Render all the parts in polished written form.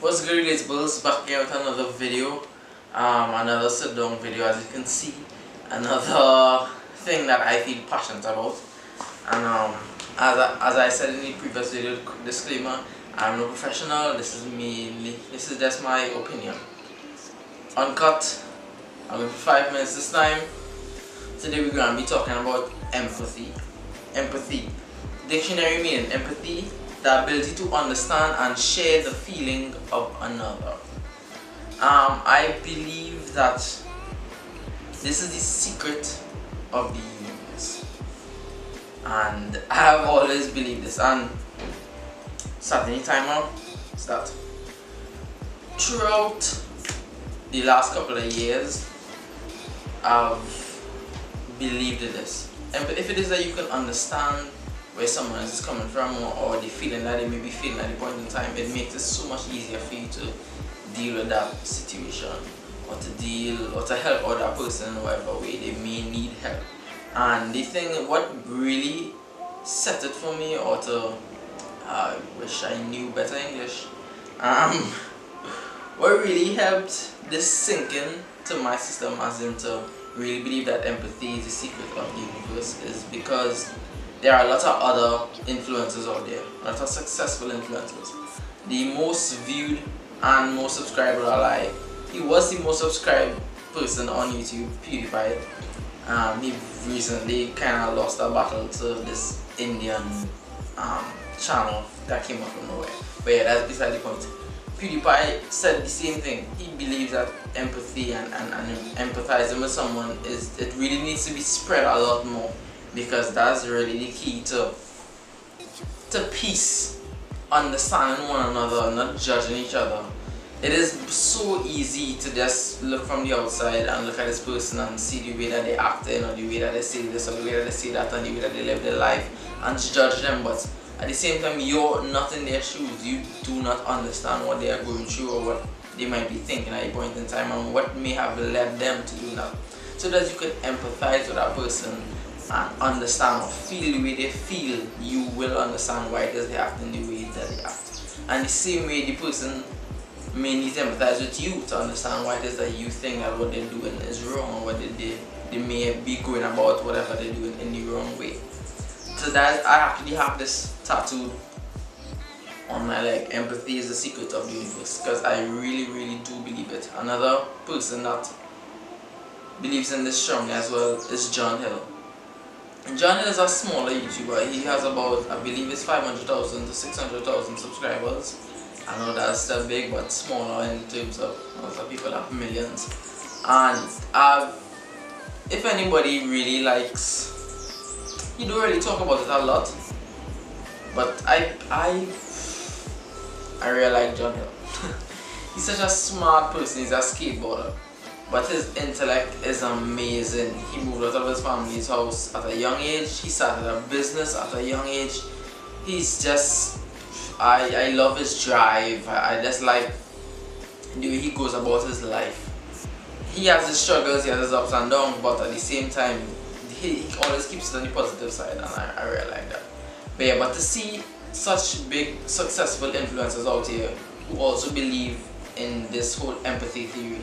What's good, Relatable? Back again with another video, another sit down video. As you can see, another thing that I feel passionate about. And as I said in the previous video, disclaimer: I'm no professional. This is just my opinion, uncut. I'm going for 5 minutes this time. Today we're going to be talking about empathy. Empathy, dictionary meaning empathy: the ability to understand and share the feeling of another. I believe that this is the secret of the universe, and I have always believed this. And starting the timer, start. Throughout the last couple of years, I've believed in this. And if it is that you can understand where someone else is coming from, or the feeling that they may be feeling at the point in time, it makes it so much easier for you to deal with that situation, or to help other person in whatever way they may need help. And the thing, what really set it for me, or I wish I knew better English, what really helped this sink in to my system, as in to really believe that empathy is the secret of the universe, is because there are a lot of other influencers out there, a lot of successful influencers. The most viewed and most subscribed are like, he was the most subscribed person on YouTube, PewDiePie. He recently kind of lost a battle to this Indian channel that came out from nowhere. But yeah, that's beside the point. PewDiePie said the same thing. He believes that empathy and empathizing with someone it really needs to be spread a lot more, because that's really the key to peace, understanding one another, not judging each other. It is so easy to just look from the outside and look at this person and see the way that they act, or the way that they say this, or the way that they say that, and the way that they live their life, and judge them. But at the same time, you're not in their shoes. You do not understand what they are going through, or what they might be thinking at a point in time, and what may have led them to do that. So that you can empathize with that person and understand or feel the way they feel, you will understand why it is they act in the way that they act. And the same way, the person may need to empathize with you to understand why it is that you think that what they're doing is wrong, or what they may be going about whatever they're doing in the wrong way. So that I actually have this tattooed on my leg: empathy is the secret of the universe, because I really do believe it. Another person that believes in this strongly as well is John Hill. John Hill is a smaller YouTuber. He has about, I believe it's 500,000 to 600,000 subscribers. I know that's still big, but smaller in terms of other people have millions. And if anybody really likes, you don't really talk about it a lot, but I really like John Hill. He's such a smart person. He's a skateboarder, but his intellect is amazing. He moved out of his family's house at a young age. He started a business at a young age. He's just, I love his drive. I just like the way he goes about his life. He has his struggles, he has his ups and downs, but at the same time, he always keeps it on the positive side, and I really like that. But yeah, but to see such big successful influencers out here who also believe in this whole empathy theory,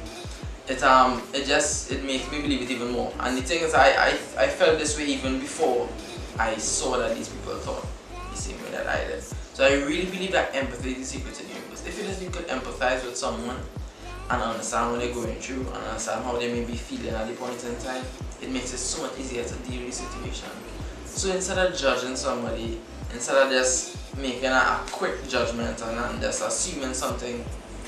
it makes me believe it even more. And the thing is, I felt this way even before I saw that these people thought the same way that I did. So I really believe that empathy is the secret to the universe. If it is you could empathize with someone and understand what they're going through, and understand how they may be feeling at the point in time, it makes it so much easier to deal with the situation. So instead of judging somebody, instead of just making a quick judgment and just assuming something,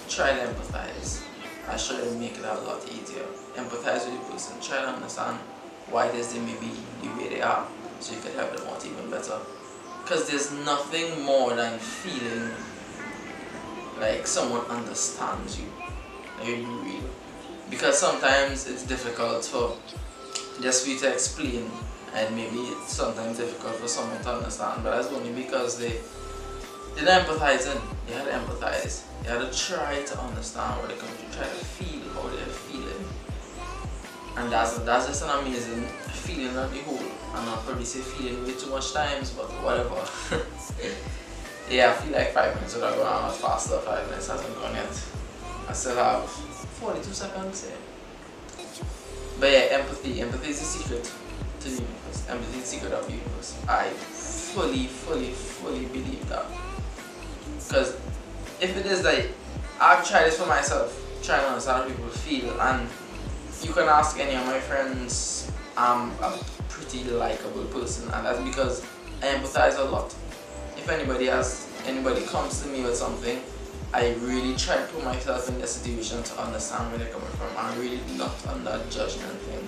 try to empathize. I sure it'll make it a lot easier. Empathize with the person, try to understand why it is they may be the way they are, so you can help them out even better. Because there's nothing more than feeling like someone understands you. Like, real. Because sometimes it's difficult for just for you to explain, and maybe it's sometimes difficult for someone to understand, but that's only because they're not empathizing. They had to empathize. They had to try to understand what they're going through, try to feel how they're feeling. And that's just an amazing feeling on the whole. And I'll probably say feeling way too much times, but whatever. Yeah, I feel like 5 minutes would have gone out faster. 5 minutes hasn't gone yet. I still have 42 seconds. Yeah. But yeah, empathy. Empathy is the secret to the universe. Empathy is the secret of the universe. I fully believe that. Because if it is like, I've tried this for myself, trying to understand how people feel, and you can ask any of my friends, I'm a pretty likable person, and that's because I empathize a lot. If anybody comes to me with something, I really try to put myself in the situation to understand where they're coming from. I'm really not on that judgment thing.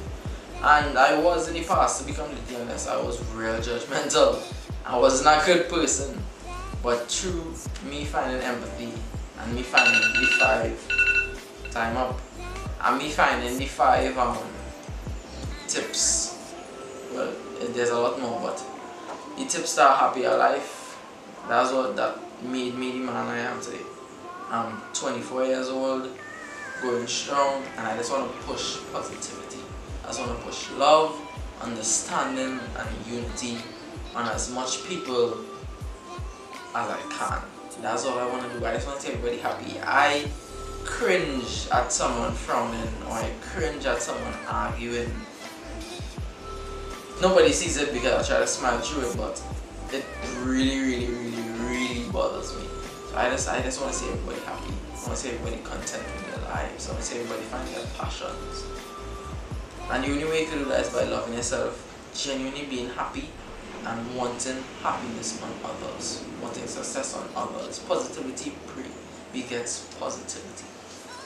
And I was in the past, to be completely honest, I was real judgmental. I was not a good person. But through me finding empathy and me finding the 5 time up and me finding the 5 tips, well, there's a lot more, but the tips to a happier life, that's what that made me the man I am today. I'm 24 years old, going strong, and I just want to push positivity. I just want to push love, understanding, and unity on as much people as I can. That's all I want to do. I just want to see everybody happy. I cringe at someone frowning, or I cringe at someone arguing. Nobody sees it because I try to smile through it, but it really bothers me. So I just want to see everybody happy. I want to see everybody content with their lives. I want to see everybody find their passions. And the only way you can do that is by loving yourself, genuinely being happy, and wanting happiness on others, wanting success on others. Positivity begets positivity.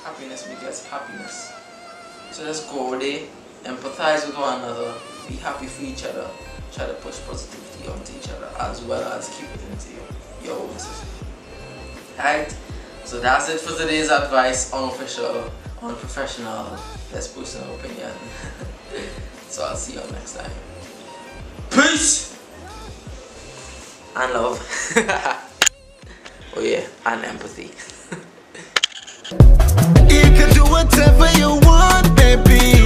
Happiness begets happiness. So let's go there, empathize with one another, be happy for each other, try to push positivity onto each other, as well as keep it into your own system. Alright, so that's it for today's advice, unofficial, unprofessional, let's push an opinion. So I'll see you all next time. Peace! And love. Oh yeah, and empathy. You can do whatever you want, baby.